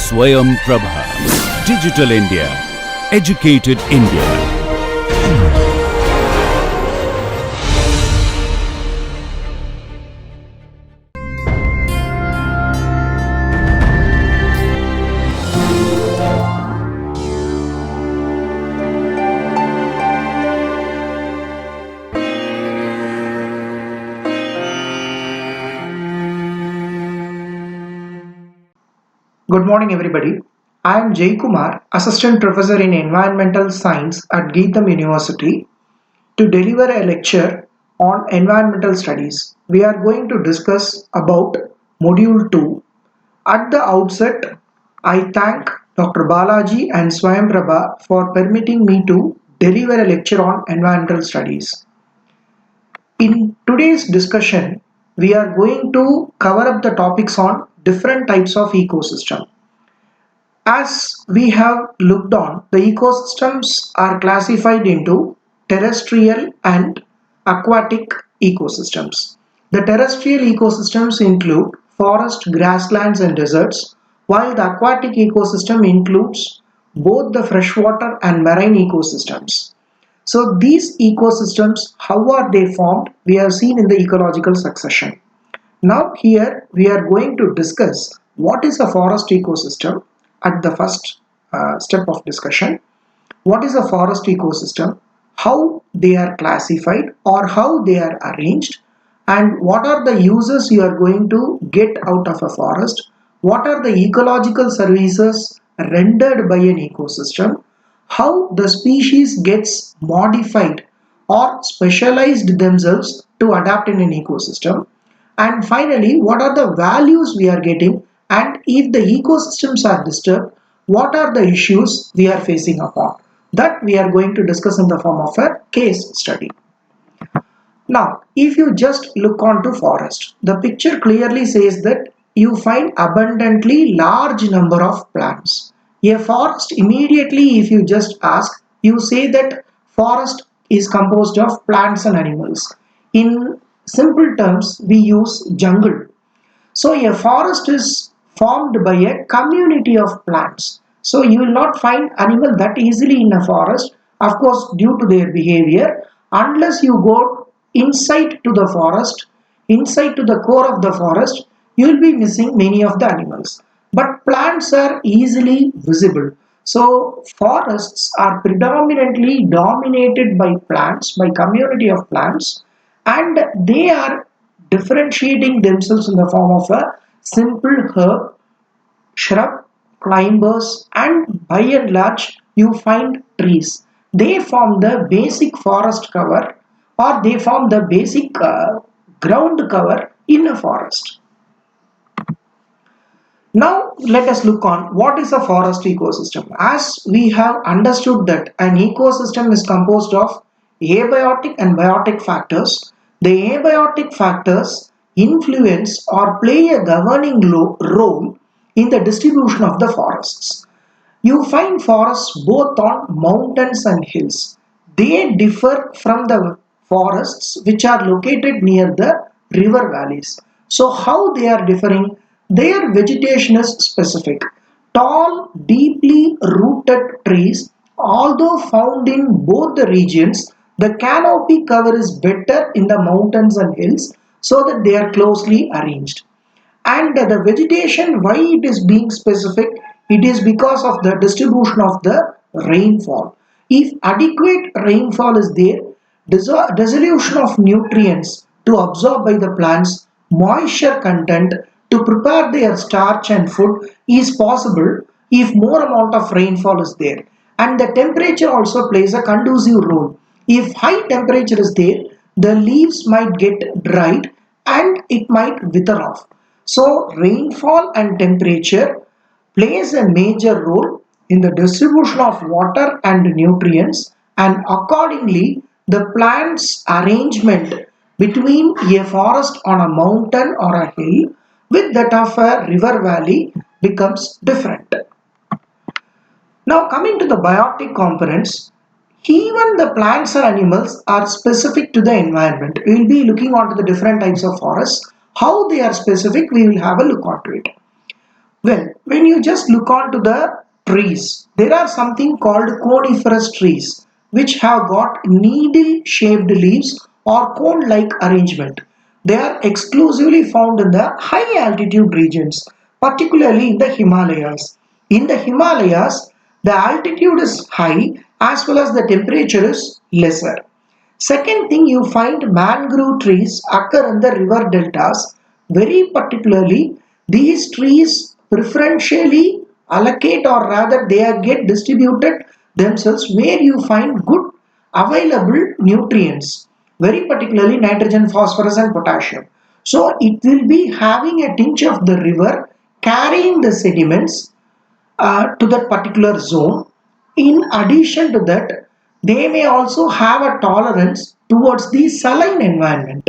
Swayam Prabha. Digital India. Educated India. Good morning, everybody. I am Jay Kumar, Assistant Professor in Environmental Science at Geetham University, to deliver a lecture on environmental studies. We are going to discuss about Module 2. At the outset, I thank Dr. Balaji and Swayam Prabha for permitting me to deliver a lecture on environmental studies. In today's discussion, we are going to cover up the topics on different types of ecosystem. As we have looked on, the ecosystems are classified into terrestrial and aquatic ecosystems. The terrestrial ecosystems include forest, grasslands and deserts, while the aquatic ecosystem includes both the freshwater and marine ecosystems. So these ecosystems, how are they formed? We have seen in the ecological succession. Now here we are going to discuss what is a forest ecosystem at the first step of discussion. What is a forest ecosystem? How they are classified or how they are arranged, and what are the uses you are going to get out of a forest? What are the ecological services rendered by an ecosystem? How the species gets modified or specialized themselves to adapt in an ecosystem, and finally what are the values we are getting, and if the ecosystems are disturbed, what are the issues we are facing upon. That we are going to discuss in the form of a case study. Now if you just look onto forest, the picture clearly says that you find abundantly large number of plants. A forest, immediately if you just ask, you say that forest is composed of plants and animals. In simple terms we use jungle. So a forest is formed by a community of plants. So you will not find animal that easily in a forest, of course due to their behavior, unless you go inside to the forest, inside to the core of the forest, you will be missing many of the animals. But plants are easily visible. So forests are predominantly dominated by plants, by community of plants, and they are differentiating themselves in the form of a simple herb, shrub, climbers, and by and large you find trees. They form the basic forest cover, or they form the basic ground cover in a forest. Now let us look on what is a forest ecosystem. As we have understood that an ecosystem is composed of abiotic and biotic factors. The abiotic factors influence or play a governing role in the distribution of the forests. You find forests both on mountains and hills. They differ from the forests which are located near the river valleys. So how they are differing? Their vegetation is specific. Tall, deeply rooted trees, although found in both the regions, the canopy cover is better in the mountains and hills, so that they are closely arranged. And the vegetation, why it is being specific? It is because of the distribution of the rainfall. If adequate rainfall is there, dissolution of nutrients to absorb by the plants, moisture content to prepare their starch and food is possible if more amount of rainfall is there. And the temperature also plays a conducive role. If high temperature is there, the leaves might get dried and it might wither off. So rainfall and temperature plays a major role in the distribution of water and nutrients, and accordingly the plant's arrangement between a forest on a mountain or a hill with that of a river valley becomes different. Now coming to the biotic components, even the plants and animals are specific to the environment. We will be looking onto the different types of forests. How they are specific, we will have a look onto it. Well, when you just look onto the trees, there are something called coniferous trees which have got needle shaped leaves or cone like arrangement. They are exclusively found in the high altitude regions, particularly in the Himalayas. In the Himalayas, the altitude is high as well as the temperature is lesser. Second thing, you find mangrove trees occur in the river deltas. Very particularly, these trees preferentially allocate, or rather they are get distributed themselves where you find good available nutrients, very particularly nitrogen, phosphorus and potassium. So it will be having a tinge of the river carrying the sediments to that particular zone. In addition to that, they may also have a tolerance towards the saline environment.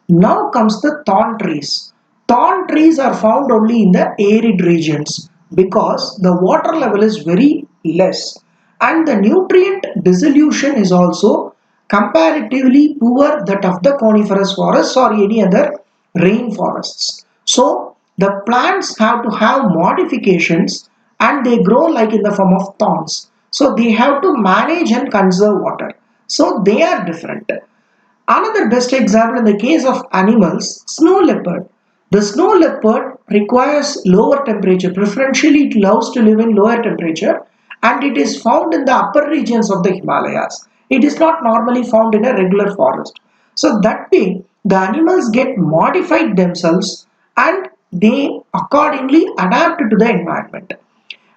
Now comes the thorn trees. Thorn trees are found only in the arid regions because the water level is very less and the nutrient dissolution is also comparatively poor that of the coniferous forests or any other rainforests. So the plants have to have modifications and they grow like in the form of thorns. So they have to manage and conserve water. So they are different. Another best example in the case of animals, snow leopard. The snow leopard requires lower temperature. Preferentially, it loves to live in lower temperature and it is found in the upper regions of the Himalayas. It is not normally found in a regular forest. So that way, the animals get modified themselves and they accordingly adapt to the environment.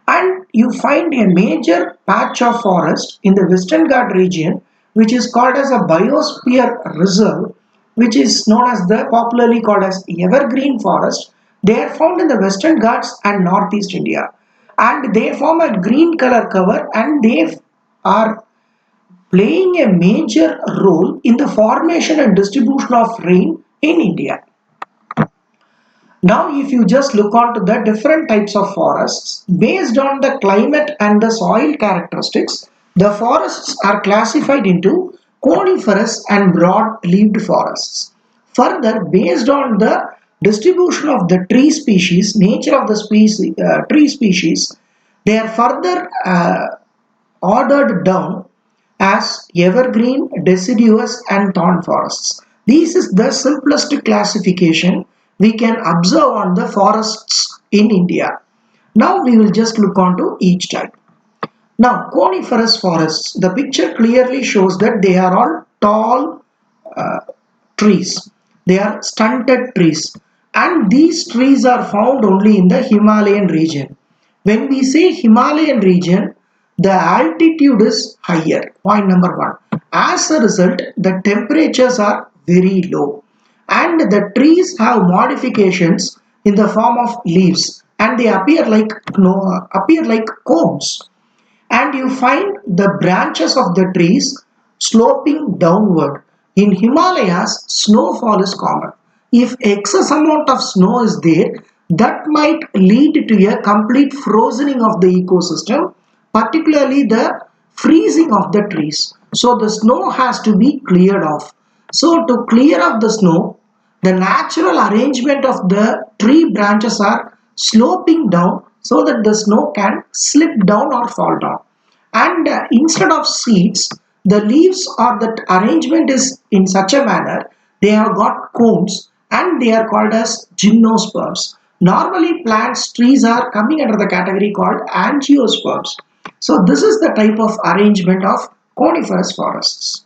And you find a major patch of forest in the Western Ghat region which is called as a biosphere reserve, which is known as the popularly called as evergreen forest. They are found in the Western Ghats and Northeast India and they form a green color cover and they are playing a major role in the formation and distribution of rain in India. Now, if you just look onto the different types of forests, based on the climate and the soil characteristics, the forests are classified into coniferous and broad-leaved forests. Further, based on the distribution of the tree species, nature of the tree species, they are further ordered down as evergreen, deciduous and thorn forests. This is the simplest classification we can observe on the forests in India. Now we will just look on to each type. Now coniferous forests, the picture clearly shows that they are all tall uh, trees. They are stunted trees and these trees are found only in the Himalayan region. When we say Himalayan region, the altitude is higher. Point number one. As a result, the temperatures are very low and the trees have modifications in the form of leaves and they appear like cones, and you find the branches of the trees sloping downward. In Himalayas, snowfall is common. If excess amount of snow is there, that might lead to a complete frozening of the ecosystem, particularly the freezing of the trees. So the snow has to be cleared off. So to clear off the snow, the natural arrangement of the tree branches are sloping down so that the snow can slip down or fall down. And instead of seeds, the leaves or that arrangement is in such a manner they have got cones and they are called as gymnosperms. Normally plants, trees are coming under the category called angiosperms. So this is the type of arrangement of coniferous forests.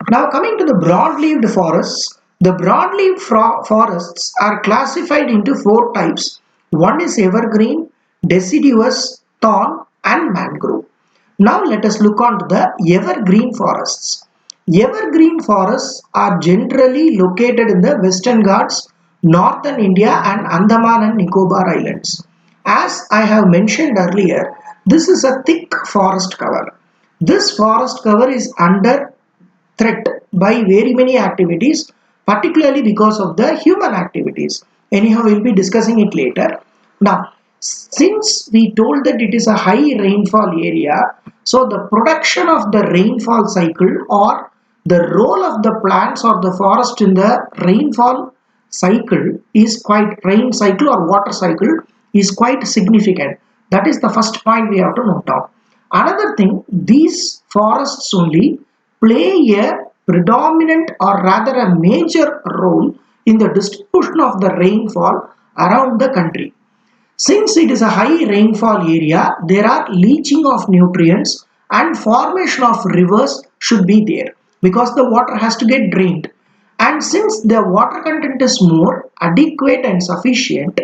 Now coming to the broad-leaved forests, the broad-leaved forests are classified into four types. One is evergreen, deciduous, thorn and mangrove. Now let us look on to the evergreen forests. Evergreen forests are generally located in the Western Ghats, Northern India and Andaman and Nicobar Islands. As I have mentioned earlier, this is a thick forest cover. This forest cover is under threat by very many activities, particularly because of the human activities. Anyhow, we'll be discussing it later. Now, since we told that it is a high rainfall area, so the production of the rainfall cycle or the role of the plants or the forest in the rainfall cycle is quite rain cycle or water cycle is quite significant. That is the first point we have to note down. Another thing, these forests only play a predominant or rather a major role in the distribution of the rainfall around the country. Since it is a high rainfall area, there are leaching of nutrients and formation of rivers should be there because the water has to get drained. And since the water content is more adequate and sufficient,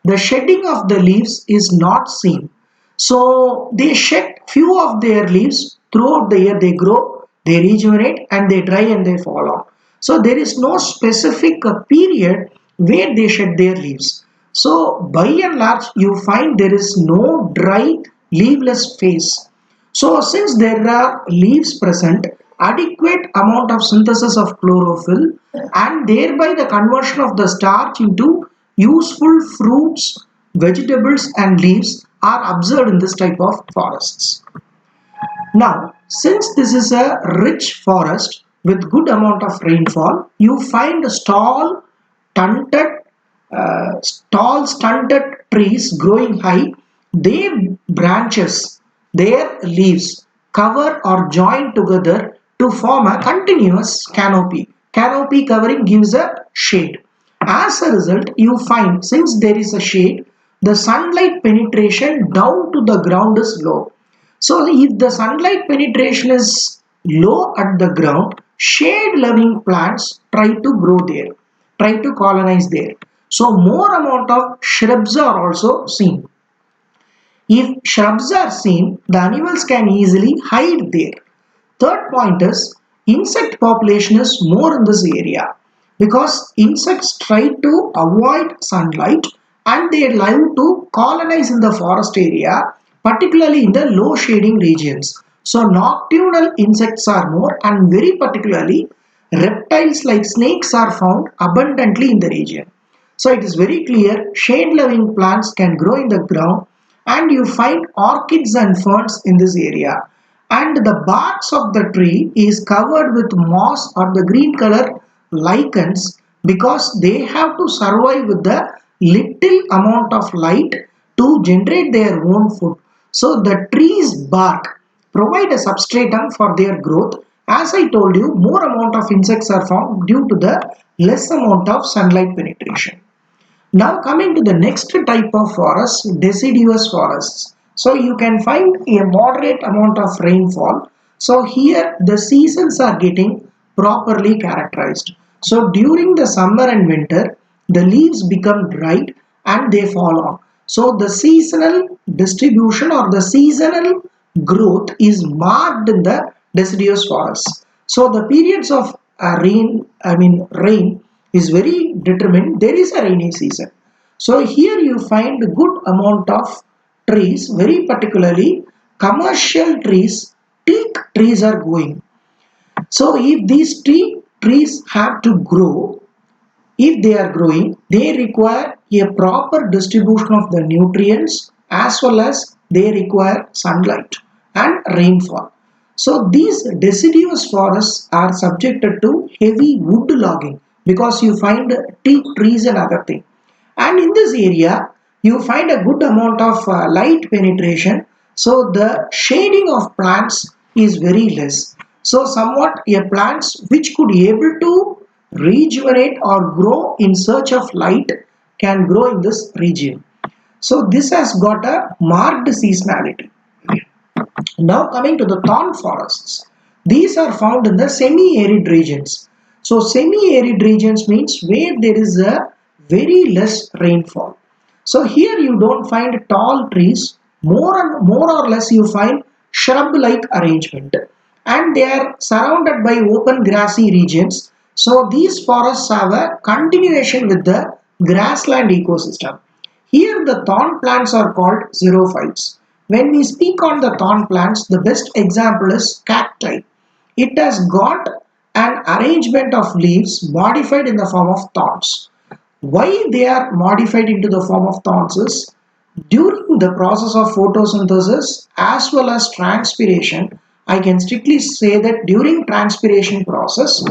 the shedding of the leaves is not seen. So they shed few of their leaves throughout the year. They grow, they regenerate, and they dry and they fall off. So there is no specific period where they shed their leaves. So by and large, you find there is no dry leafless phase. So since there are leaves present, adequate amount of synthesis of chlorophyll and thereby the conversion of the starch into useful fruits, vegetables and leaves are observed in this type of forests. Now, since this is a rich forest with good amount of rainfall, you find stunted, stunted trees growing high. Their branches, their leaves cover or join together to form a continuous canopy. Canopy covering gives a shade. As a result, you find since there is a shade, the sunlight penetration down to the ground is low. So if the sunlight penetration is low at the ground, shade loving plants try to grow there, try to colonize there. So more amount of shrubs are also seen. If shrubs are seen, the animals can easily hide there. Third point is insect population is more in this area because insects try to avoid sunlight and they like to colonize in the forest area, particularly in the low shading regions. So nocturnal insects are more and very particularly reptiles like snakes are found abundantly in the region. So it is very clear shade loving plants can grow in the ground and you find orchids and ferns in this area. And the barks of the tree is covered with moss or the green color lichens because they have to survive with the little amount of light to generate their own food. So the tree's bark provide a substratum for their growth. As I told you, more amount of insects are found due to the less amount of sunlight penetration. Now coming to the next type of forest, deciduous forests. So you can find a moderate amount of rainfall. So here the seasons are getting properly characterized. So during the summer and winter, the leaves become dried and they fall off. So the seasonal distribution or the seasonal growth is marked in the deciduous forests. So the periods of rain is very determined. There is a rainy season. So here you find a good amount of trees, very particularly commercial trees, teak trees are growing. So if these trees have to grow, if they are growing, they require a proper distribution of the nutrients as well as they require sunlight and rainfall. So these deciduous forests are subjected to heavy wood logging because you find teak trees and other things. And in this area, you find a good amount of light penetration. So the shading of plants is very less. So somewhat a plants which could be able to rejuvenate or grow in search of light can grow in this region. So this has got a marked seasonality. Now coming to the thorn forests. These are found in the semi-arid regions. So semi-arid regions means where there is a very less rainfall. So here you don't find tall trees, more or less you find shrub-like arrangement and they are surrounded by open grassy regions. So these forests have a continuation with the grassland ecosystem. Here the thorn plants are called xerophytes. When we speak on the thorn plants, the best example is cacti. It has got an arrangement of leaves modified in the form of thorns. Why they are modified into the form of thorns is during the process of photosynthesis as well as transpiration. I can strictly say that during transpiration process,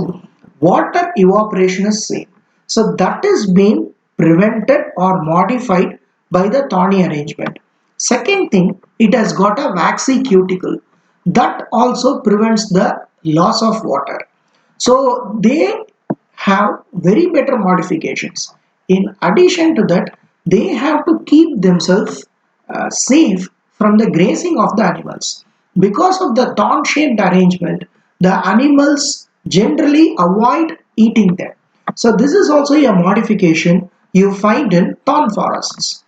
water evaporation is same. So that is being prevented or modified by the thorny arrangement. Second thing, it has got a waxy cuticle that also prevents the loss of water. So they have very better modifications. In addition to that, they have to keep themselves safe from the grazing of the animals. Because of the thorn shaped arrangement, the animals generally avoid eating them. So, this is also a modification you find in thorn forests.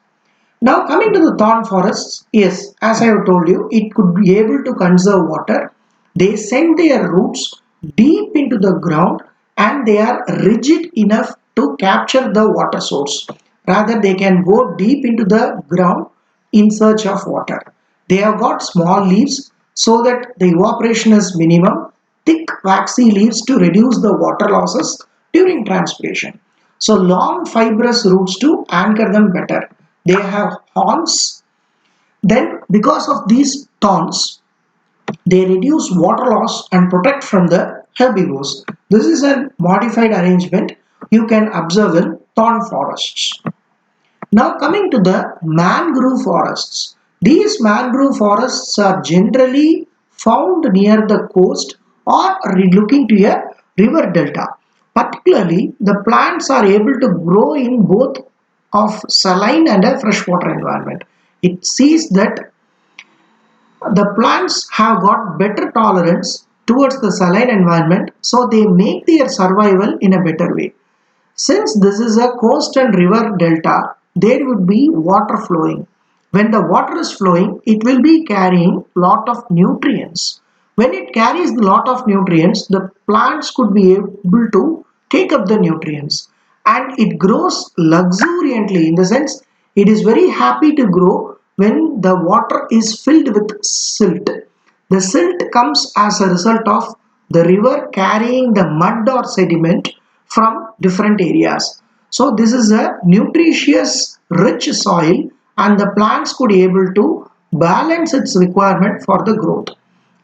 Now, coming to the thorn forests, yes, as I have told you, it could be able to conserve water. They send their roots deep into the ground and they are rigid enough to capture the water source. Rather, they can go deep into the ground in search of water. They have got small leaves so that the evaporation is minimum, thick waxy leaves to reduce the water losses during transpiration. So long fibrous roots to anchor them better. They have horns. Then because of these thorns, they reduce water loss and protect from the herbivores. This is a modified arrangement you can observe in thorn forests. Now coming to the mangrove forests. These mangrove forests are generally found near the coast or looking to a river delta. Particularly, the plants are able to grow in both of saline and a freshwater environment. It sees that the plants have got better tolerance towards the saline environment, so they make their survival in a better way. Since this is a coast and river delta, there would be water flowing. When the water is flowing, it will be carrying lot of nutrients. When it carries a lot of nutrients, the plants could be able to take up the nutrients and it grows luxuriantly in the sense it is very happy to grow when the water is filled with silt. The silt comes as a result of the river carrying the mud or sediment from different areas. So this is a nutritious, rich soil and the plants could be able to balance its requirement for the growth.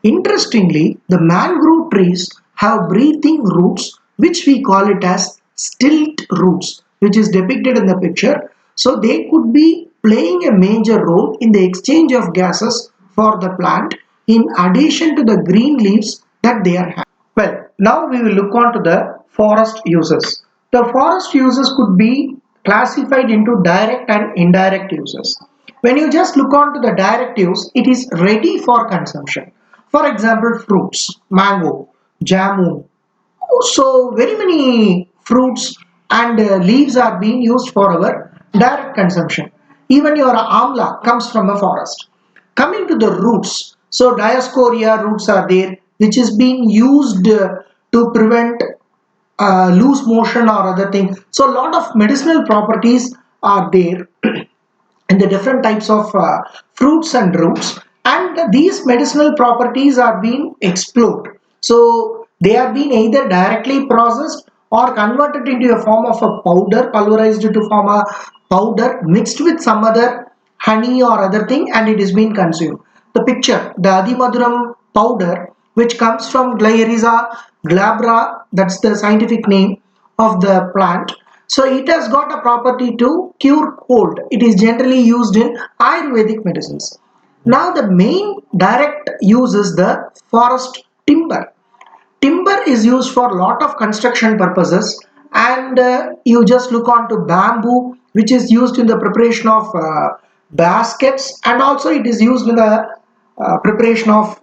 Interestingly, the mangrove trees have breathing roots which we call it as stilt roots, which is depicted in the picture. So they could be playing a major role in the exchange of gases for the plant in addition to the green leaves that they are having. Well, now we will look on to the forest uses. The forest uses could be classified into direct and indirect uses. When you just look on to the direct use, it is ready for consumption. For example, fruits, mango, jamun. So very many fruits and leaves are being used for our direct consumption. Even your amla comes from a forest. Coming to the roots, so Dioscorea roots are there, which is being used to prevent loose motion or other thing. So a lot of medicinal properties are there in the different types of fruits and roots, and these medicinal properties are being explored. So they are being either directly processed or converted into a form of a powder, pulverized to form a powder mixed with some other honey or other thing, and it is being consumed. The picture, the Adimaduram powder, which comes from Gliricidia glabra, that's the scientific name of the plant. So it has got a property to cure cold. It is generally used in Ayurvedic medicines. Now the main direct use is the forest timber. Timber is used for a lot of construction purposes, and you just look on to bamboo, which is used in the preparation of baskets, and also it is used in the preparation of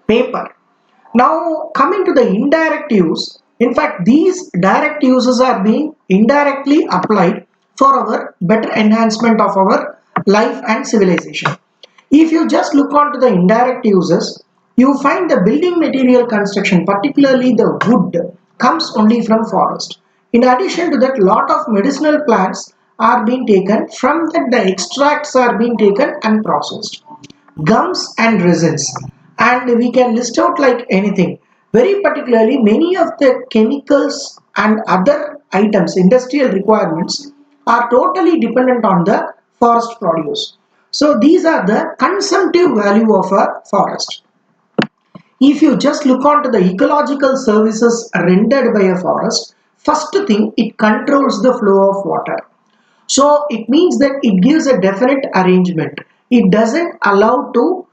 paper. Now, coming to the indirect use, in fact, these direct uses are being indirectly applied for our better enhancement of our life and civilization. If you just look on to the indirect uses, you find the building material construction, particularly the wood, comes only from forest. In addition to that, lot of medicinal plants are being taken, from that the extracts are being taken and processed. Gums and resins, and we can list out like anything. Very particularly, many of the chemicals and other items, industrial requirements, are totally dependent on the forest produce. So these are the consumptive value of a forest. If you just look on to the ecological services rendered by a forest, first thing, it controls the flow of water. So it means that it gives a definite arrangement. It doesn't allow to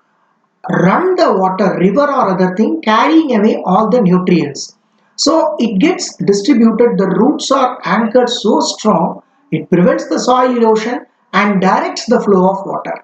run the water, river or other thing, carrying away all the nutrients. So it gets distributed, the roots are anchored so strong, it prevents the soil erosion and directs the flow of water.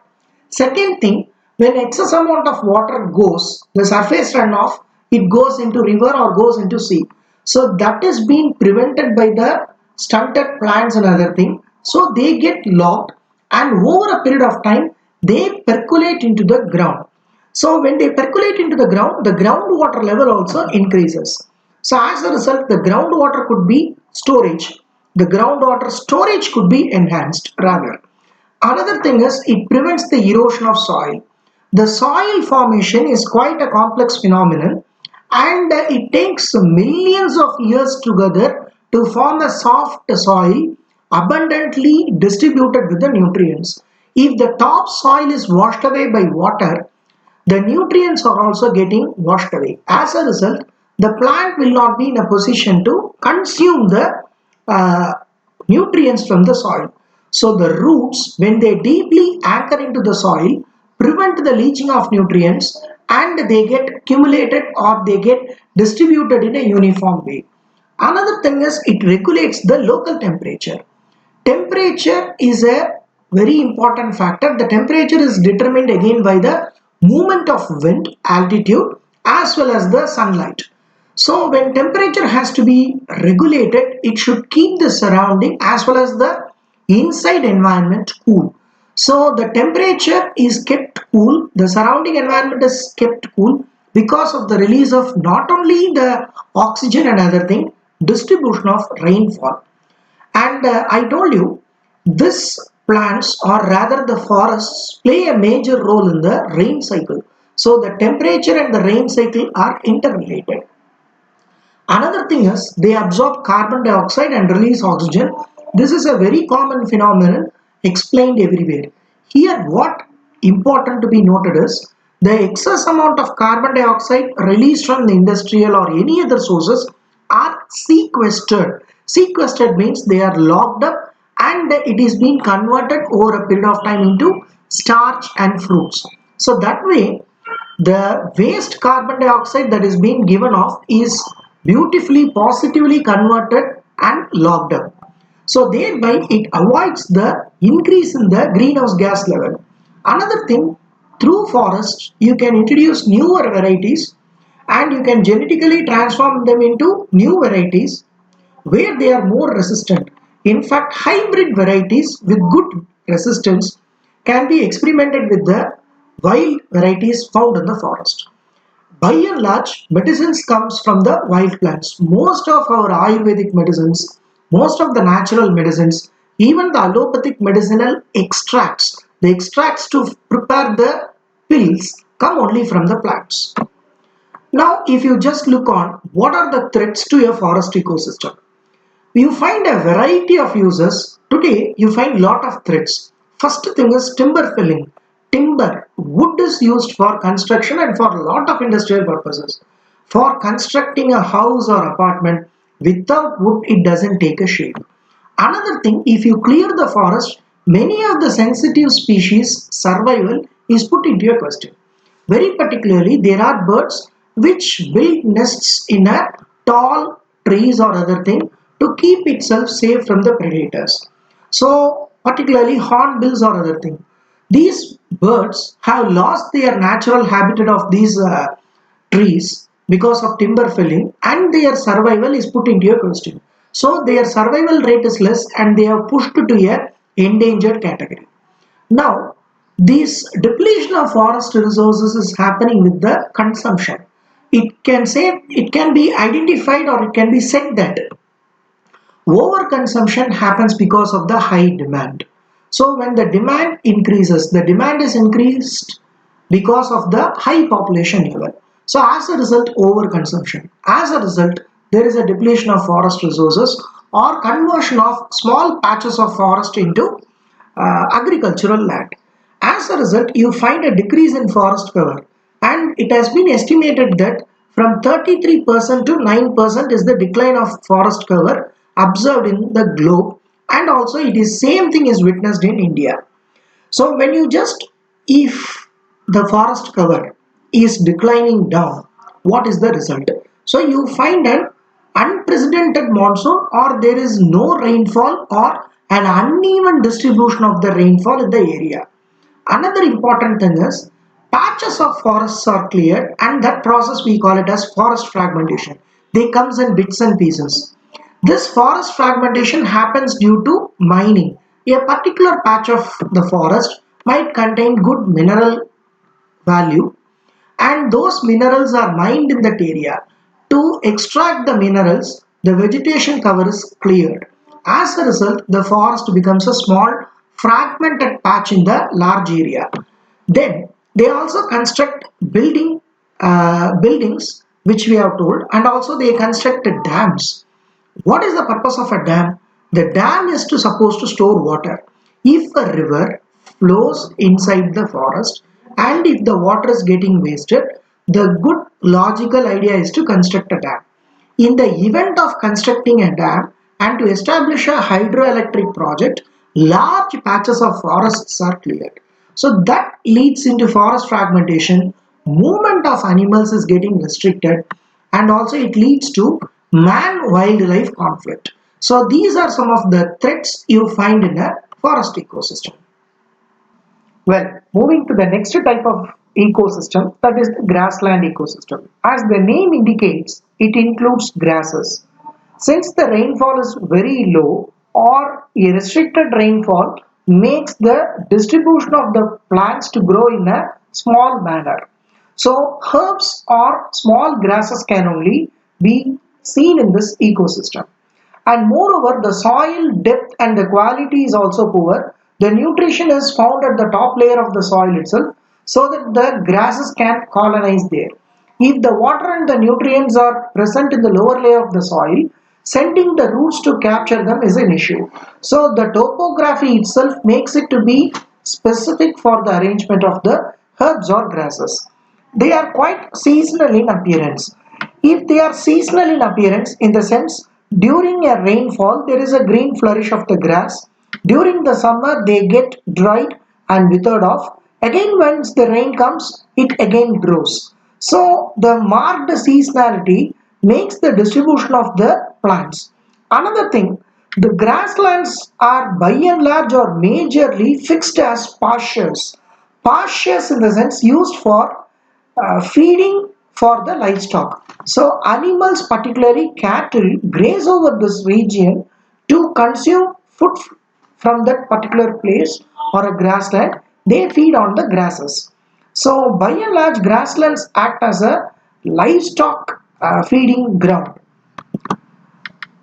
Second thing, when excess amount of water goes, the surface runoff, it goes into river or goes into sea. So that is being prevented by the stunted plants and other thing. So they get locked and over a period of time, they percolate into the ground. So when they percolate into the groundwater level also increases. So as a result, the groundwater could be storage. The groundwater storage could be enhanced rather. Another thing is it prevents the erosion of soil. The soil formation is quite a complex phenomenon and it takes millions of years together to form a soft soil abundantly distributed with the nutrients. If the top soil is washed away by water, the nutrients are also getting washed away. As a result, the plant will not be in a position to consume the uh, nutrients from the soil. So the roots, when they deeply anchor into the soil, prevent the leaching of nutrients and they get accumulated or they get distributed in a uniform way. Another thing is it regulates the local temperature. Temperature is a very important factor. The temperature is determined again by the movement of wind, altitude, as well as the sunlight. So when temperature has to be regulated, it should keep the surrounding as well as the inside environment cool. So the temperature is kept cool, the surrounding environment is kept cool because of the release of not only the oxygen and other thing, distribution of rainfall. And I told you, this plants or rather the forests play a major role in the rain cycle. So the temperature and the rain cycle are interrelated. Another thing is they absorb carbon dioxide and release oxygen. This is a very common phenomenon explained everywhere. Here what important to be noted is the excess amount of carbon dioxide released from the industrial or any other sources are sequestered. Sequestered means they are locked up and it is being converted over a period of time into starch and fruits. So that way the waste carbon dioxide that is being given off is beautifully positively converted and locked up. So thereby it avoids the increase in the greenhouse gas level. Another thing, through forests you can introduce newer varieties and you can genetically transform them into new varieties where they are more resistant. In fact, hybrid varieties with good resistance can be experimented with the wild varieties found in the forest. By and large, medicines comes from the wild plants. Most of our Ayurvedic medicines, most of the natural medicines, even the allopathic medicinal extracts, the extracts to prepare the pills come only from the plants. Now, if you just look on what are the threats to your forest ecosystem, you find a variety of uses. Today, you find lot of threats. First thing is timber felling. Timber, wood is used for construction and for a lot of industrial purposes. For constructing a house or apartment, without wood, it doesn't take a shape. Another thing, if you clear the forest, many of the sensitive species survival is put into a question. Very particularly, there are birds which build nests in a tall trees or other thing to keep itself safe from the predators. So, particularly hornbills or other thing. These birds have lost their natural habitat of these trees because of timber felling and their survival is put into a question. So their survival rate is less and they are pushed to a endangered category. Now, this depletion of forest resources is happening with the consumption. It can be identified or it can be said that overconsumption happens because of the high demand. So when the demand increases, the demand is increased because of the high population level. So as a result, overconsumption. As a result, there is a depletion of forest resources or conversion of small patches of forest into agricultural land. As a result, you find a decrease in forest cover, and it has been estimated that from 33% to 9% is the decline of forest cover observed in the globe and also it is same thing is witnessed in India. So when you just, if the forest cover is declining down, what is the result? So you find an unprecedented monsoon, or there is no rainfall, or an uneven distribution of the rainfall in the area. Another important thing is patches of forests are cleared, and that process we call it as forest fragmentation. They comes in bits and pieces. This forest fragmentation happens due to mining. A particular patch of the forest might contain good mineral value, and those minerals are mined in that area. To extract the minerals, the vegetation cover is cleared. As a result, the forest becomes a small fragmented patch in the large area. Then they also construct buildings, which we have told, and also they construct dams. What is the purpose of a dam? The dam is to supposed to store water. If a river flows inside the forest and if the water is getting wasted, the good logical idea is to construct a dam. In the event of constructing a dam and to establish a hydroelectric project, large patches of forests are cleared. So that leads into forest fragmentation, movement of animals is getting restricted, and also it leads to man-wildlife conflict. So these are some of the threats you find in a forest ecosystem. Well, moving to the next type of ecosystem, that is the grassland ecosystem. As the name indicates, it includes grasses. Since the rainfall is very low or a restricted rainfall makes the distribution of the plants to grow in a small manner. So herbs or small grasses can only be seen in this ecosystem. And moreover, the soil depth and the quality is also poor. The nutrition is found at the top layer of the soil itself, so that the grasses can colonize there. If the water and the nutrients are present in the lower layer of the soil, sending the roots to capture them is an issue. So the topography itself makes it to be specific for the arrangement of the herbs or grasses. They are quite seasonal in appearance. If they are seasonal in appearance, in the sense during a rainfall there is a green flourish of the grass, during the summer they get dried and withered off. Again, once the rain comes, it again grows. So the marked seasonality makes the distribution of the plants. Another thing, the grasslands are by and large or majorly fixed as pastures. Pastures in the sense used for feeding for the livestock. So animals, particularly cattle, graze over this region to consume food from that particular place or a grassland. They feed on the grasses. So by and large, grasslands act as a livestock feeding ground.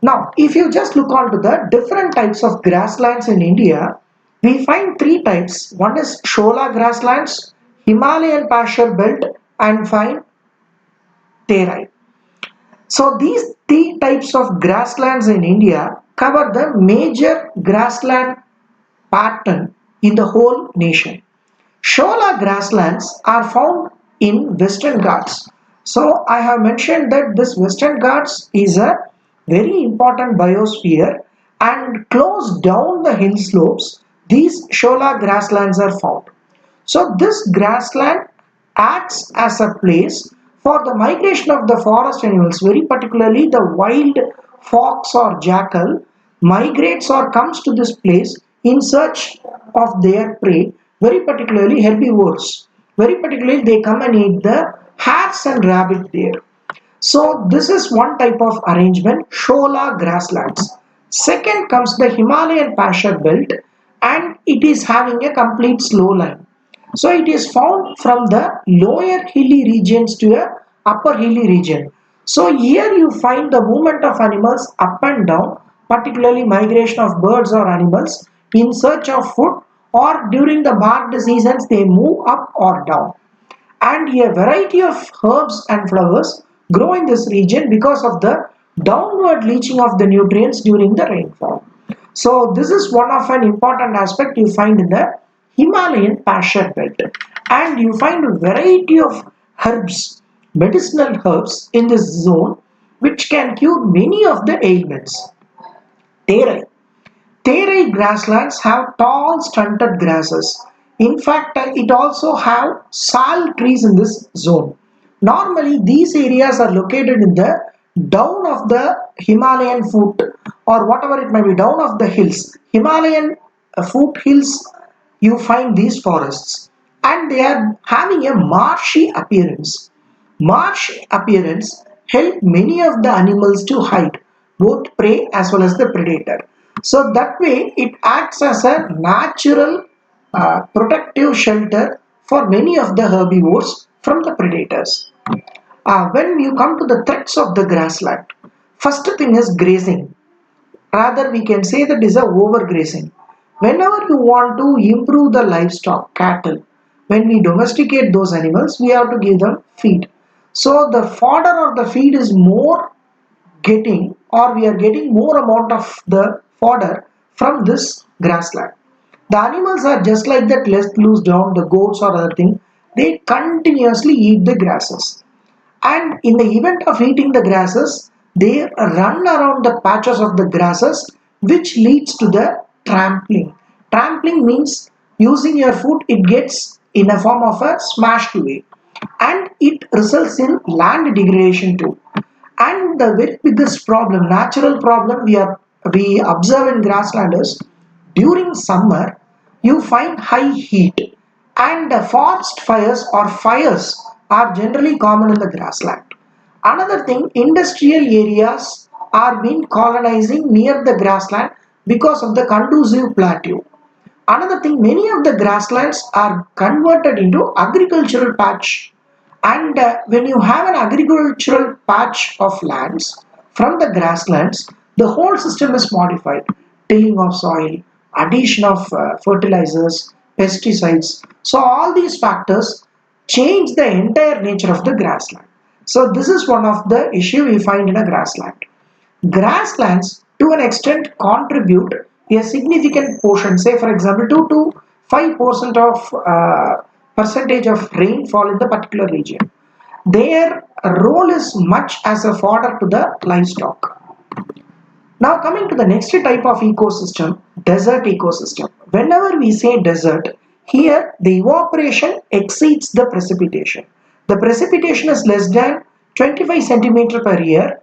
Now, if you just look onto the different types of grasslands in India, we find three types. One is Shola grasslands, Himalayan pasture belt, and find Terai. So these three types of grasslands in India cover the major grassland pattern in the whole nation. Shola grasslands are found in Western Ghats. So I have mentioned that this Western Ghats is a very important biosphere, and close down the hill slopes these Shola grasslands are found. So this grassland acts as a place for the migration of the forest animals, very particularly the wild fox or jackal migrates or comes to this place in search of their prey, very particularly herbivores. Very particularly they come and eat the hares and rabbit there. So this is one type of arrangement, Shola grasslands. Second comes the Himalayan pasture belt, and it is having a complete slow line. So it is found from the lower hilly regions to a upper hilly region. So here you find the movement of animals up and down, particularly migration of birds or animals in search of food, or during the marked seasons they move up or down. And a variety of herbs and flowers grow in this region because of the downward leaching of the nutrients during the rainfall. So this is one of an important aspect you find in the Himalayan pasture belt, and you find a variety of herbs, medicinal herbs in this zone which can cure many of the ailments. Terai. Terai grasslands have tall stunted grasses. In fact, it also have sal trees in this zone. Normally, these areas are located in the down of the Himalayan foot or whatever it may be, down of the hills. Himalayan foothills, you find these forests and they are having a marshy appearance. Marsh appearance help many of the animals to hide, both prey as well as the predator. So that way it acts as a natural protective shelter for many of the herbivores from the predators. When you come to the threats of the grassland, first thing is grazing. Rather, we can say that is a overgrazing. Whenever you want to improve the livestock, cattle, when we domesticate those animals, we have to give them feed. So the fodder or the feed is more getting, or we are getting more amount of the fodder from this grassland. The animals are just like that, let loose down, the goats or other thing, they continuously eat the grasses. And in the event of eating the grasses, they run around the patches of the grasses, which leads to the trampling. Trampling means using your foot, it gets in a form of a smashed way, and it results in land degradation too. And the very biggest problem, natural problem we observe in grasslanders, during summer you find high heat, and forest fires or fires are generally common in the grassland. Another thing, industrial areas are being colonizing near the grassland because of the conducive plateau. Another thing, many of the grasslands are converted into agricultural patch, and when you have an agricultural patch of lands from the grasslands, the whole system is modified. Tilling of soil, addition of fertilizers, pesticides. So all these factors change the entire nature of the grassland. So this is one of the issue we find in a grassland. Grasslands to an extent contribute a significant portion, say for example 2 to 5% of percentage of rainfall in the particular region. Their role is much as a fodder to the livestock. Now coming to the next type of ecosystem, desert ecosystem. Whenever we say desert, here the evaporation exceeds the precipitation. The precipitation is less than 25 centimeter per year.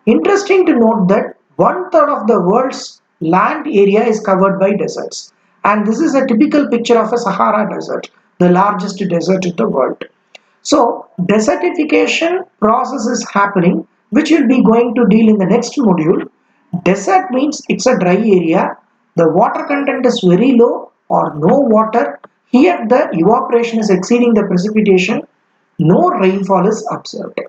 Interesting to note that one third of the world's land area is covered by deserts. And this is a typical picture of a Sahara desert, the largest desert in the world. So desertification process is happening, which we'll be going to deal in the next module. Desert means it's a dry area. The water content is very low or no water. Here the evaporation is exceeding the precipitation. No rainfall is observed.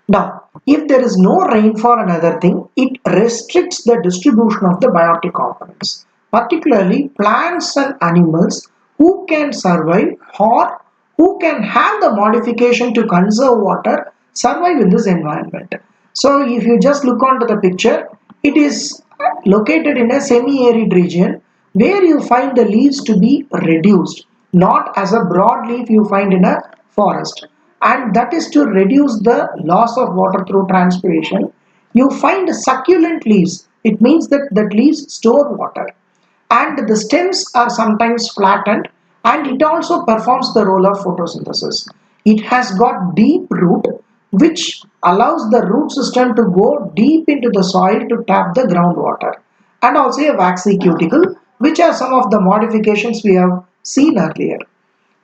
Now, if there is no rainfall, another thing, it restricts the distribution of the biotic components, particularly plants and animals who can survive or who can have the modification to conserve water survive in this environment. So, if you just look onto the picture, it is located in a semi-arid region where you find the leaves to be reduced, not as a broad leaf you find in a forest, and that is to reduce the loss of water through transpiration. You find succulent leaves, it means that leaves store water, and the stems are sometimes flattened, and it also performs the role of photosynthesis. It has got deep root, which allows the root system to go deep into the soil to tap the groundwater, and also a waxy cuticle, which are some of the modifications we have seen earlier.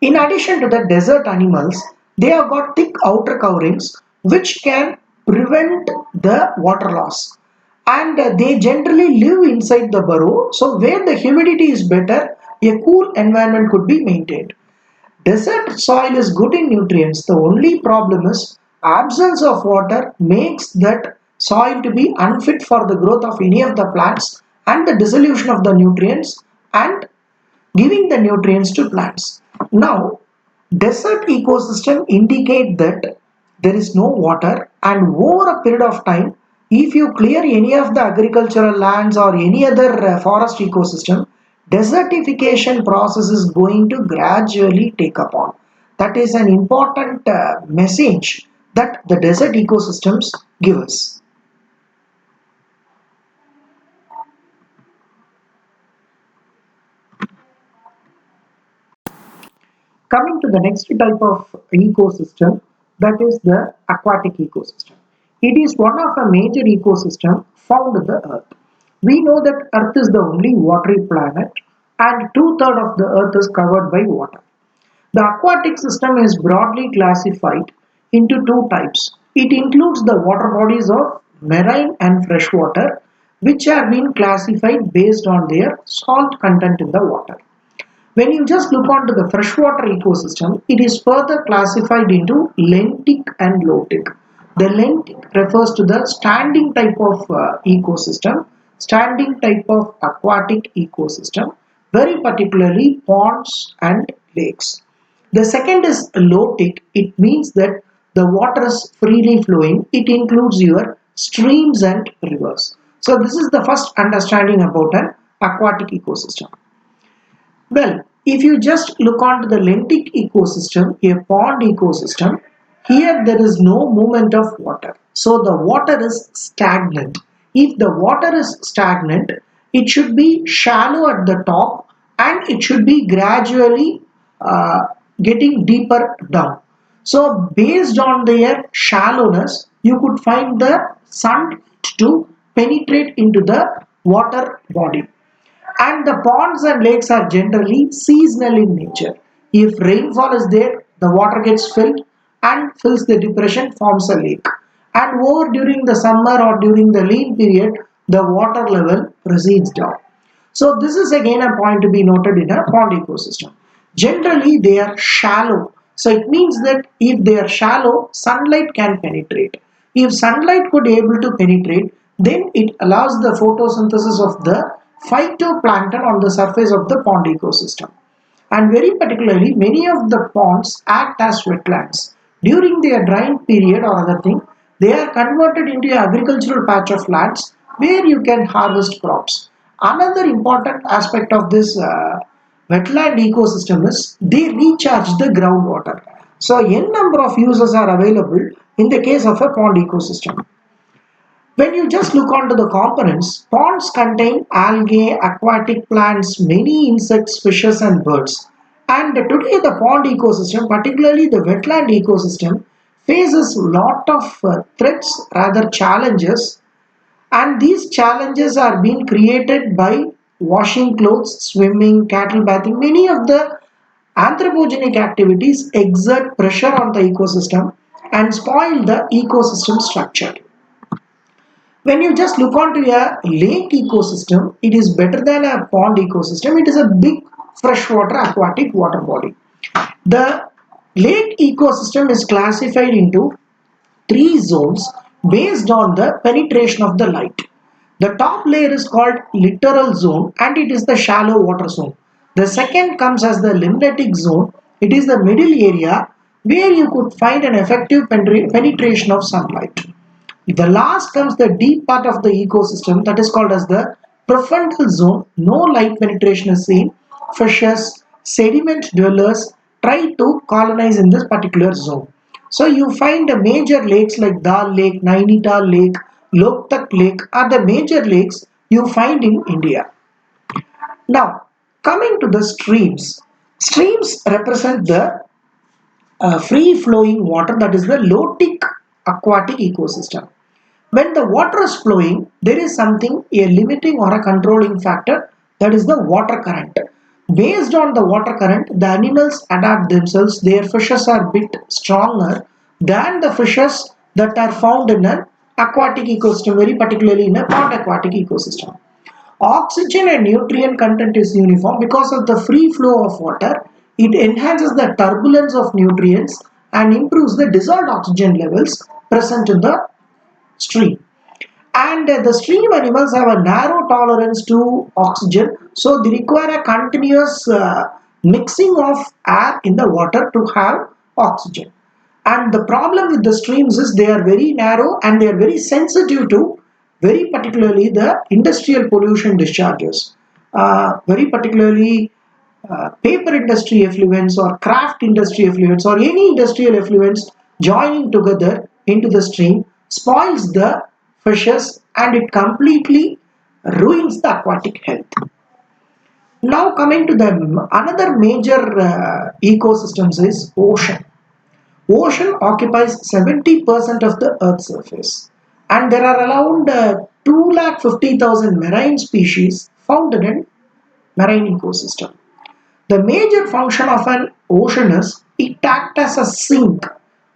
In addition to the desert animals, they have got thick outer coverings which can prevent the water loss. And they generally live inside the burrow. So where the humidity is better, a cool environment could be maintained. Desert soil is good in nutrients. The only problem is absence of water makes that soil to be unfit for the growth of any of the plants and the dissolution of the nutrients and giving the nutrients to plants. Now, desert ecosystem indicate that there is no water, and over a period of time, if you clear any of the agricultural lands or any other forest ecosystem, desertification process is going to gradually take up on. That is an important message that the desert ecosystems give us. Coming to the next type of ecosystem, that is the aquatic ecosystem. It is one of a major ecosystem found on the earth. We know that earth is the only watery planet and two-thirds of the earth is covered by water. The aquatic system is broadly classified into two types. It includes the water bodies of marine and freshwater, which are being classified based on their salt content in the water. When you just look onto the freshwater ecosystem, it is further classified into lentic and lotic. The lentic refers to the standing type of ecosystem, standing type of aquatic ecosystem, very particularly ponds and lakes. The second is lotic. It means that the water is freely flowing. It includes your streams and rivers. So this is the first understanding about an aquatic ecosystem. Well, if you just look onto the lentic ecosystem, a pond ecosystem, here there is no movement of water. So the water is stagnant. If the water is stagnant, it should be shallow at the top and it should be gradually getting deeper down. So based on their shallowness, you could find the sun to penetrate into the water body. And the ponds and lakes are generally seasonal in nature. If rainfall is there, the water gets filled and fills the depression, forms a lake. And over during the summer or during the lean period, the water level proceeds down. So this is again a point to be noted in a pond ecosystem. Generally, they are shallow. So it means that if they are shallow, sunlight can penetrate. If sunlight could able to penetrate, then it allows the photosynthesis of the phytoplankton on the surface of the pond ecosystem. And very particularly, many of the ponds act as wetlands. During their drying period or other thing, they are converted into an agricultural patch of lands where you can harvest crops. Another important aspect of this wetland ecosystem is they recharge the groundwater. So, n number of uses are available in the case of a pond ecosystem. When you just look onto the components, ponds contain algae, aquatic plants, many insects, fishes, and birds. And today, the pond ecosystem, particularly the wetland ecosystem, faces a lot of threats, rather challenges, and these challenges are being created by washing clothes, swimming, cattle bathing. Many of the anthropogenic activities exert pressure on the ecosystem and spoil the ecosystem structure. When you just look onto a lake ecosystem, it is better than a pond ecosystem. It is a big freshwater aquatic water body. The lake ecosystem is classified into three zones based on the penetration of the light. The top layer is called littoral zone and it is the shallow water zone. The second comes as the limnatic zone. It is the middle area where you could find an effective penetration of sunlight. The last comes the deep part of the ecosystem that is called as the profundal zone. No light penetration is seen. Fishes, sediment dwellers try to colonize in this particular zone. So you find the major lakes like Dal Lake, Nainital Lake, Loktak Lake are the major lakes you find in India. Now, coming to the streams. Streams represent the free flowing water, that is the lotic aquatic ecosystem. When the water is flowing, there is something, a limiting or a controlling factor, that is the water current. Based on the water current, the animals adapt themselves. Their fishes are a bit stronger than the fishes that are found in an aquatic ecosystem, very particularly in a pond aquatic ecosystem. Oxygen and nutrient content is uniform because of the free flow of water. It enhances the turbulence of nutrients and improves the dissolved oxygen levels present in the stream. And the stream animals have a narrow tolerance to oxygen, so they require a continuous mixing of air in the water to have oxygen. And the problem with the streams is they are very narrow and they are very sensitive to very particularly the industrial pollution discharges, very particularly paper industry effluents or craft industry effluents or any industrial effluents joining together into the stream spoils the fishes and it completely ruins the aquatic health. Now coming to the another major ecosystems is ocean. Ocean occupies 70% of the Earth's surface, and there are around 250,000 marine species found in a marine ecosystem. The major function of an ocean is it acts as a sink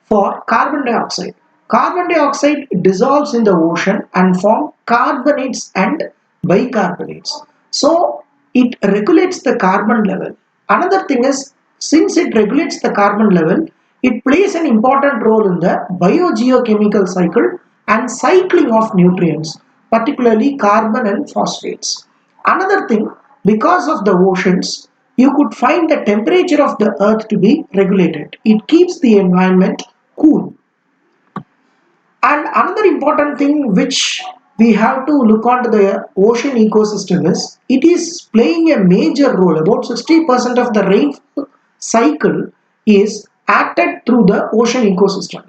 for carbon dioxide. Carbon dioxide dissolves in the ocean and form carbonates and bicarbonates. So it regulates the carbon level. Another thing is, since it regulates the carbon level, it plays an important role in the biogeochemical cycle and cycling of nutrients, particularly carbon and phosphates. Another thing, because of the oceans, you could find the temperature of the earth to be regulated. It keeps the environment cool. And another important thing which we have to look onto the ocean ecosystem is it is playing a major role. About 60% of the rainfall cycle is acted through the ocean ecosystem.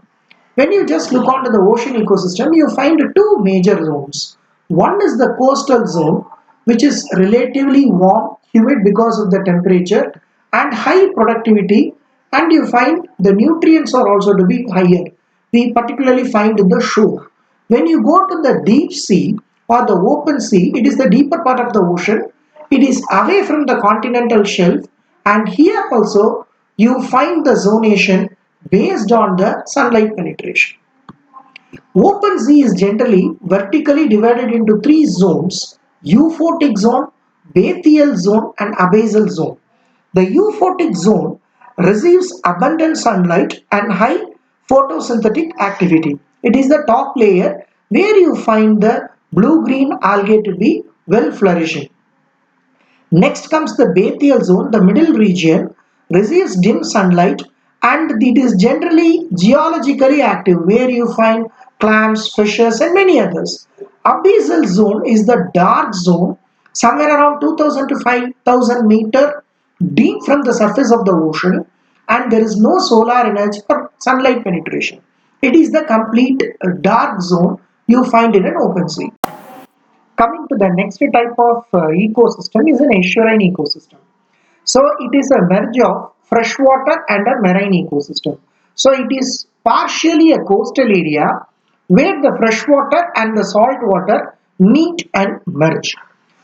When you just look onto the ocean ecosystem, you find two major zones. One is the coastal zone, which is relatively warm, humid because of the temperature and high productivity, and you find the nutrients are also to be higher. We particularly find in the shore. When you go to the deep sea or the open sea, it is the deeper part of the ocean. It is away from the continental shelf, and here also you find the zonation based on the sunlight penetration. Open sea is generally vertically divided into three zones: euphotic zone, bathyal zone, and abyssal zone. The euphotic zone receives abundant sunlight and high photosynthetic activity. It is the top layer where you find the blue-green algae to be well flourishing. Next comes the bathyal zone. The middle region receives dim sunlight and it is generally geologically active where you find clams, fishes and many others. Abyssal zone is the dark zone somewhere around 2000 to 5000 meter deep from the surface of the ocean, and there is no solar energy or sunlight penetration. It is the complete dark zone you find in an open sea. Coming to the next type of ecosystem is an estuarine ecosystem. So it is a merge of freshwater and a marine ecosystem. So it is partially a coastal area where the freshwater and the salt water meet and merge.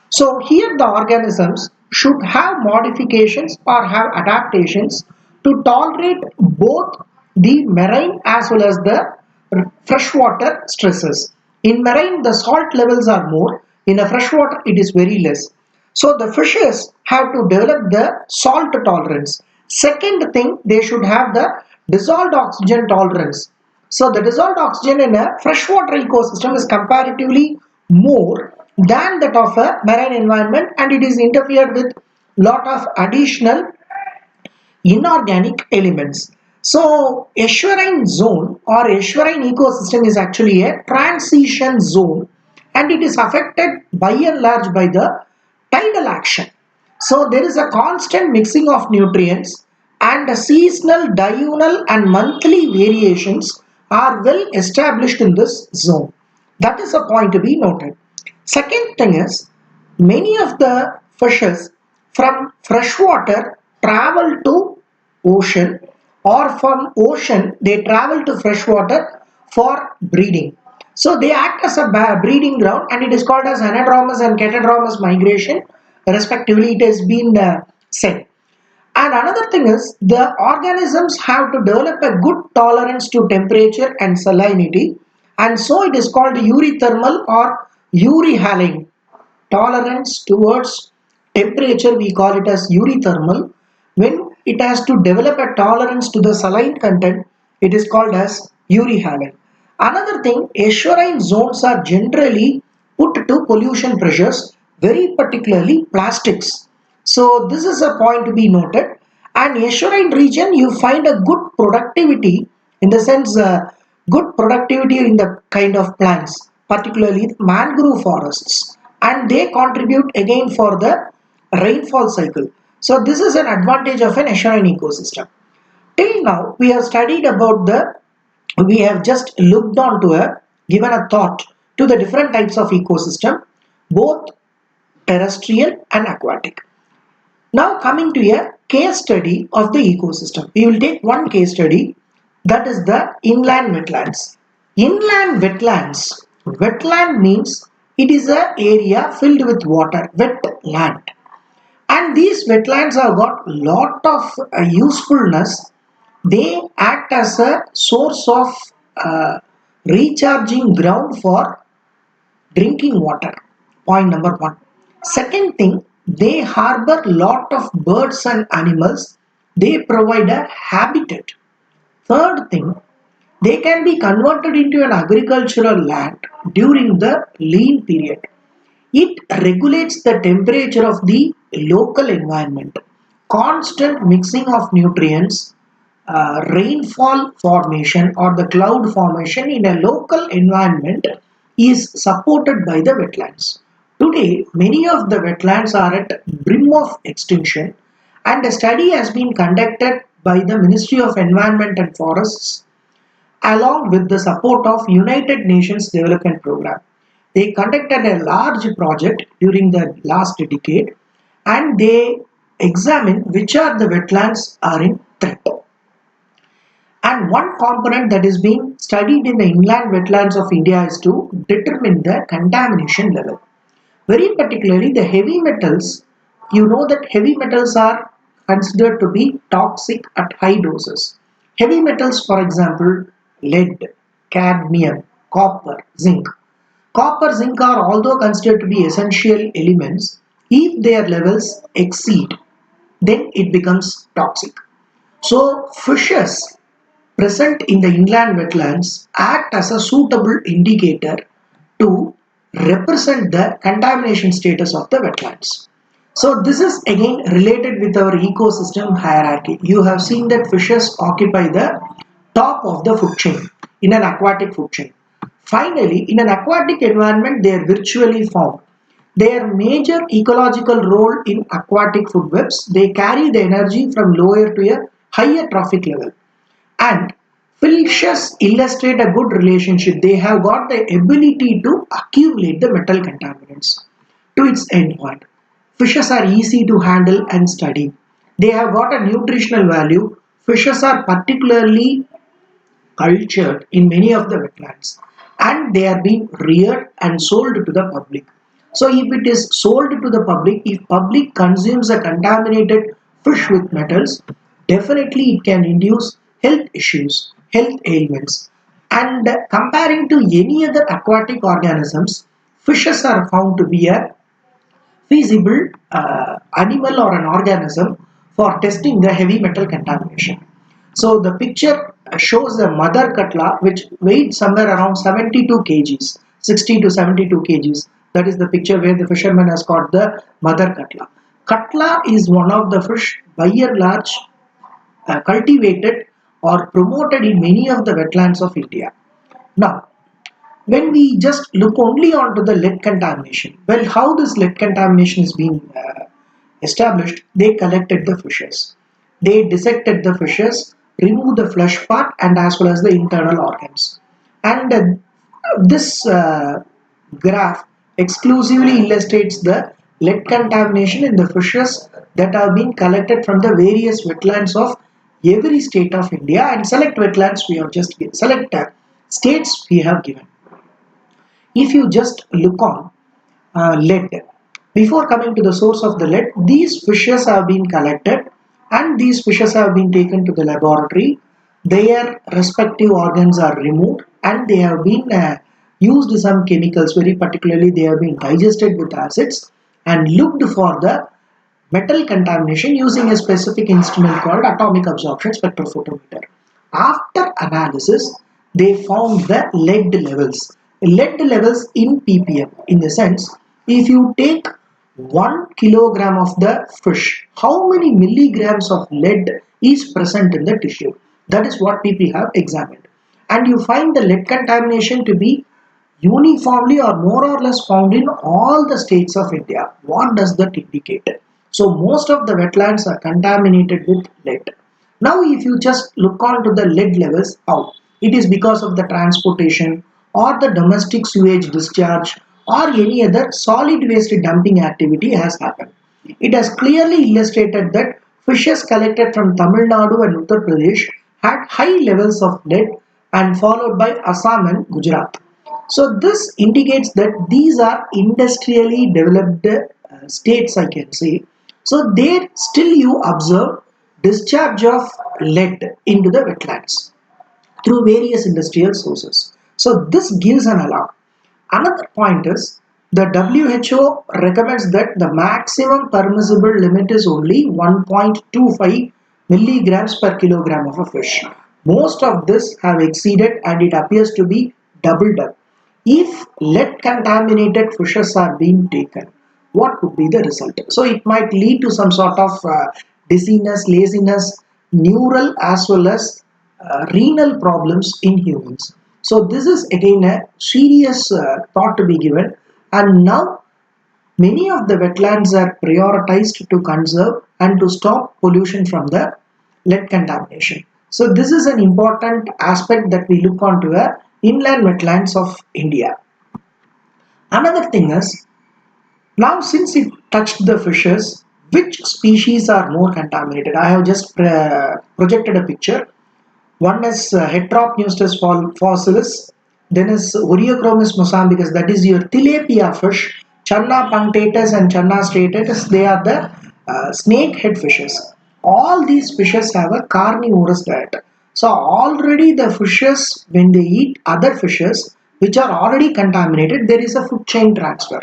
So here the organisms should have modifications or have adaptations to tolerate both the marine as well as the freshwater stresses. In marine the salt levels are more, in a freshwater it is very less. So the fishes have to develop the salt tolerance. Second thing, they should have the dissolved oxygen tolerance. So the dissolved oxygen in a freshwater ecosystem is comparatively more than that of a marine environment, and it is interfered with lot of additional inorganic elements. So estuarine zone or estuarine ecosystem is actually a transition zone, and it is affected by and large by the tidal action. So there is a constant mixing of nutrients, and the seasonal, diurnal and monthly variations are well established in this zone. That is a point to be noted. Second thing is, many of the fishes from freshwater travel to ocean, or from ocean they travel to freshwater for breeding. So they act as a breeding ground, and it is called as anadromous and catadromous migration respectively. It has been said. And another thing is, the organisms have to develop a good tolerance to temperature and salinity, and so it is called eurythermal or euryhaline. Tolerance towards temperature, we call it as eurythermal. When it has to develop a tolerance to the saline content, it is called as euryhaline. Another thing, estuarine zones are generally put to pollution pressures, very particularly plastics. So this is a point to be noted. And estuarine region, you find a good productivity, in the sense good productivity in the kind of plants, particularly mangrove forests, and they contribute again for the rainfall cycle. So this is an advantage of an estuarine ecosystem. Till now we have studied about the, we have just looked on to a, given a thought to the different types of ecosystem, both terrestrial and aquatic. Now coming to a case study of the ecosystem. We will take one case study, that is the inland wetlands. Inland wetlands. Wetland means it is an area filled with water, wet land. And these wetlands have got lot of usefulness. They act as a source of uh, recharging ground for drinking water. Point number one. Second thing, they harbor lot of birds and animals. They provide a habitat. Third thing, they can be converted into an agricultural land during the lean period. It regulates the temperature of the local environment. Constant mixing of nutrients, rainfall formation or the cloud formation in a local environment is supported by the wetlands. Today, many of the wetlands are at brim of extinction, and a study has been conducted by the Ministry of Environment and Forests along with the support of United Nations Development Program. They conducted a large project during the last decade, and they examined which are the wetlands are in threat. And one component that is being studied in the inland wetlands of India is to determine the contamination level. Very particularly the heavy metals, you know that heavy metals are considered to be toxic at high doses. Heavy metals, for example, lead, cadmium, copper, zinc. Copper, zinc are although considered to be essential elements, if their levels exceed, then it becomes toxic. So fishes present in the inland wetlands act as a suitable indicator to represent the contamination status of the wetlands. So this is again related with our ecosystem hierarchy. You have seen that fishes occupy the top of the food chain in an aquatic food chain. Finally, in an aquatic environment, they are virtually found. Their major ecological role in aquatic food webs, they carry the energy from lower to a higher trophic level. And fishes illustrate a good relationship. They have got the ability to accumulate the metal contaminants to its endpoint. Fishes are easy to handle and study. They have got a nutritional value. Fishes are particularly cultured in many of the wetlands, and they are being reared and sold to the public. So if it is sold to the public, if public consumes a contaminated fish with metals, definitely it can induce health issues, health ailments. And comparing to any other aquatic organisms, fishes are found to be a feasible animal or an organism for testing the heavy metal contamination. So the picture shows a mother katla which weighed somewhere around 72 kgs, 60 to 72 kgs. That is the picture where the fisherman has caught the mother katla. Katla is one of the fish by and large cultivated or promoted in many of the wetlands of India. Now, when we just look only onto the lead contamination, well, how this lead contamination is being established, they collected the fishes. They dissected the fishes, removed the flesh part and as well as the internal organs. And this graph exclusively illustrates the lead contamination in the fishes that have been collected from the various wetlands of every state of India, and select wetlands we have just given, select states we have given. If you just look on lead, before coming to the source of the lead, these fishes have been collected and these fishes have been taken to the laboratory. Their respective organs are removed and they have been used some chemicals, very particularly they have been digested with acids and looked for the metal contamination using a specific instrument called atomic absorption spectrophotometer. After analysis, they found the lead levels. Lead levels in ppm, in the sense, if you take 1 kilogram of the fish, how many milligrams of lead is present in the tissue? That is what people have examined. And you find the lead contamination to be uniformly or more or less found in all the states of India. What does that indicate? So most of the wetlands are contaminated with lead. Now if you just look on to the lead levels, how? It is because of the transportation or the domestic sewage discharge or any other solid waste dumping activity has happened. It has clearly illustrated that fishes collected from Tamil Nadu and Uttar Pradesh had high levels of lead and followed by Assam and Gujarat. So this indicates that these are industrially developed states, I can say. So there still you observe discharge of lead into the wetlands through various industrial sources. So this gives an alarm. Another point is the WHO recommends that the maximum permissible limit is only 1.25 milligrams per kilogram of a fish. Most of this have exceeded and it appears to be doubled up. If lead contaminated fishes are being taken, what would be the result? So it might lead to some sort of dizziness, laziness, neural as well as renal problems in humans. So this is again a serious thought to be given, and now many of the wetlands are prioritized to conserve and to stop pollution from the lead contamination. So this is an important aspect that we look onto the inland wetlands of India. Another thing is now since it touched the fishes, which species are more contaminated? I have just projected a picture. One is Heteropneustes fossilis, then is Ureochromis mozambicus, that is your tilapia fish, Channa punctatus and Channa striatus, they are the snake head fishes. All these fishes have a carnivorous diet. So already the fishes, when they eat other fishes which are already contaminated, there is a food chain transfer.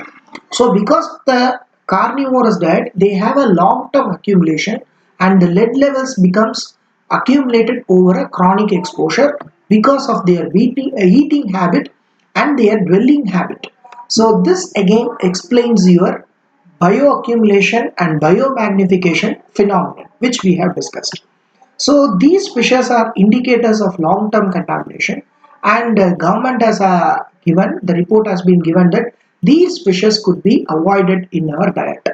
So because the carnivorous diet, they have a long-term accumulation and the lead levels becomes accumulated over a chronic exposure because of their eating habit and their dwelling habit. So this again explains your bioaccumulation and biomagnification phenomenon which we have discussed. So these fishes are indicators of long-term contamination, and government has given the report has been given that these fishes could be avoided in our diet.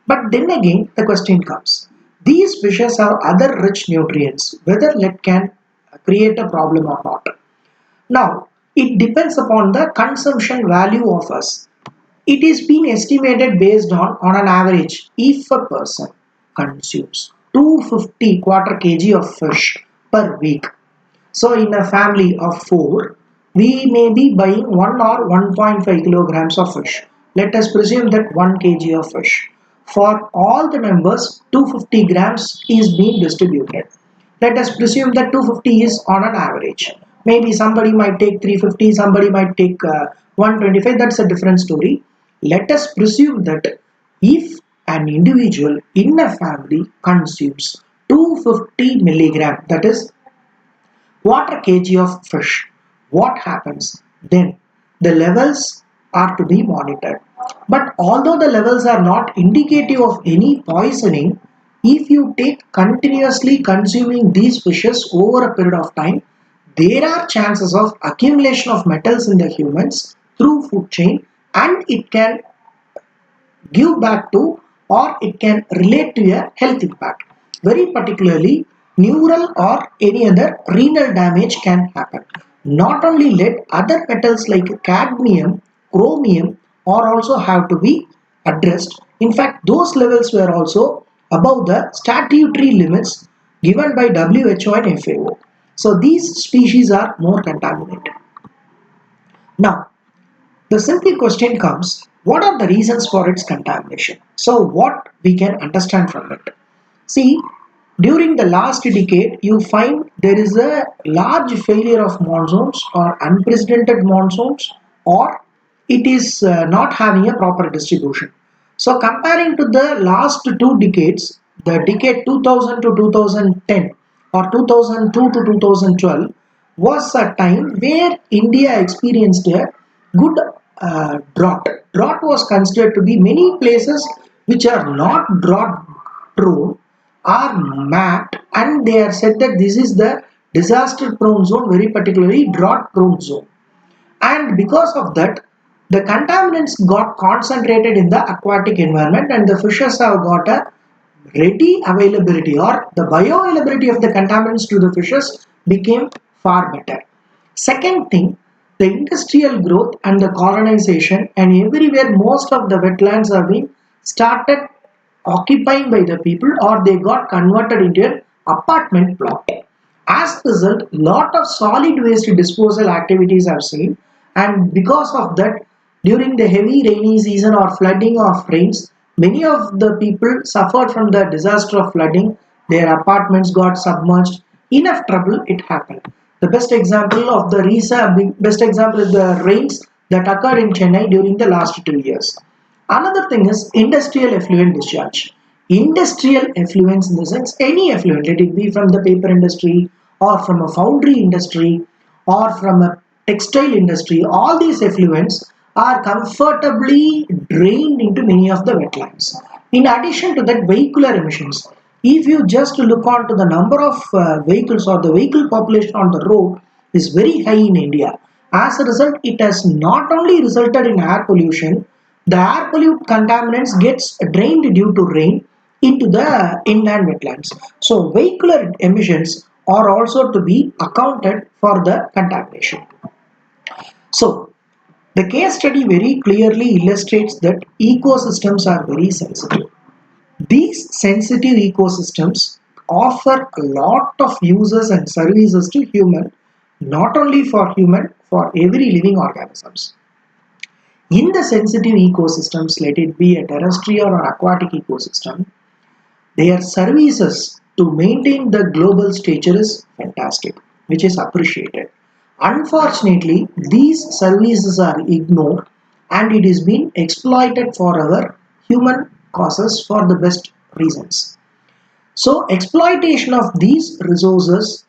But then again, the question comes: these fishes have other rich nutrients, whether lead can create a problem or not. Now, it depends upon the consumption value of us. It is being estimated based on an average, if a person consumes 250 quarter kg of fish per week. So in a family of 4, we may be buying 1 or 1.5 kilograms of fish. Let us presume that 1 kg of fish. For all the members, 250 grams is being distributed. Let us presume that 250 is on an average. Maybe somebody might take 350, somebody might take 125. That's a different story. Let us presume that if an individual in a family consumes 250 milligram, that is quarter kg of fish, what happens then? The levels are to be monitored. But although the levels are not indicative of any poisoning, if you take continuously consuming these fishes over a period of time, there are chances of accumulation of metals in the humans through food chain, and it can give back to or it can relate to a health impact. Very particularly, neural or any other renal damage can happen. Not only lead, other metals like cadmium, chromium are also have to be addressed. In fact, those levels were also above the statutory limits given by WHO and FAO. So these species are more contaminated. Now, the simple question comes, what are the reasons for its contamination? So what we can understand from it? See, during the last decade, you find there is a large failure of monsoons or unprecedented monsoons, or it is not having a proper distribution. So comparing to the last 2 decades, the decade 2000 to 2010 or 2002 to 2012 was a time where India experienced a good drought. Drought was considered to be many places which are not drought prone are mapped, and they are said that this is the disaster prone zone, very particularly drought prone zone. And because of that, the contaminants got concentrated in the aquatic environment, and the fishes have got a ready availability, or the bioavailability of the contaminants to the fishes became far better. Second thing, the industrial growth and the colonization, and everywhere most of the wetlands have been started occupying by the people or they got converted into an apartment plot. As a result, lot of solid waste disposal activities are seen, and because of that, during the heavy rainy season or flooding of rains, many of the people suffered from the disaster of flooding. Their apartments got submerged. Enough trouble it happened. The best example is the rains that occurred in Chennai during the last 2 years. Another thing is industrial effluent discharge. Industrial effluents in the sense any effluent, let it be from the paper industry or from a foundry industry or from a textile industry, all these effluents are comfortably drained into many of the wetlands. In addition to that, vehicular emissions. If you just look on to the number of vehicles or the vehicle population on the road is very high in India. As a result, it has not only resulted in air pollution, the air pollute contaminants gets drained due to rain into the inland wetlands. So vehicular emissions are also to be accounted for the contamination. So the case study very clearly illustrates that ecosystems are very sensitive. These sensitive ecosystems offer a lot of uses and services to human, not only for human, for every living organisms. In the sensitive ecosystems, let it be a terrestrial or aquatic ecosystem, their services to maintain the global stature is fantastic, which is appreciated. Unfortunately, these services are ignored and it is being exploited for our human causes for the best reasons. So, exploitation of these resources,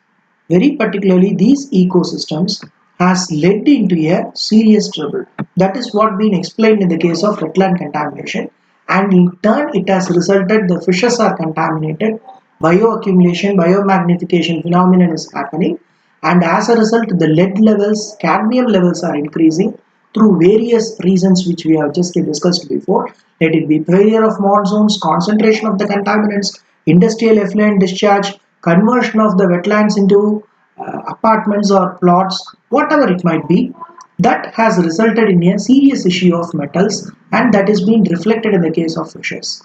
very particularly these ecosystems, has led into a serious trouble. That is what been explained in the case of wetland contamination, and in turn, it has resulted the fishes are contaminated, bioaccumulation, biomagnification phenomenon is happening, and as a result, the lead levels, cadmium levels are increasing through various reasons which we have just discussed before. Let it be failure of monsoons, concentration of the contaminants, industrial effluent discharge, conversion of the wetlands into apartments or plots, whatever it might be, that has resulted in a serious issue of metals and that is being reflected in the case of fishes.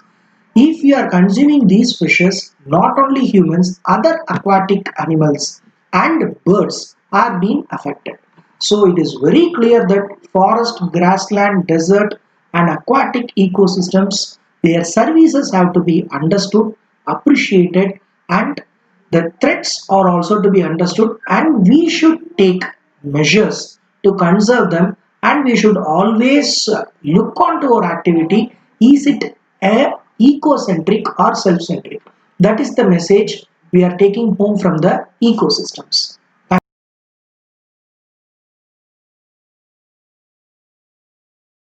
If we are consuming these fishes, not only humans, other aquatic animals and birds are being affected. So it is very clear that forest, grassland, desert and aquatic ecosystems, their services have to be understood, appreciated and the threats are also to be understood and we should take measures to conserve them and we should always look onto our activity. Is it a ecocentric or self-centric? That is the message we are taking home from the ecosystems.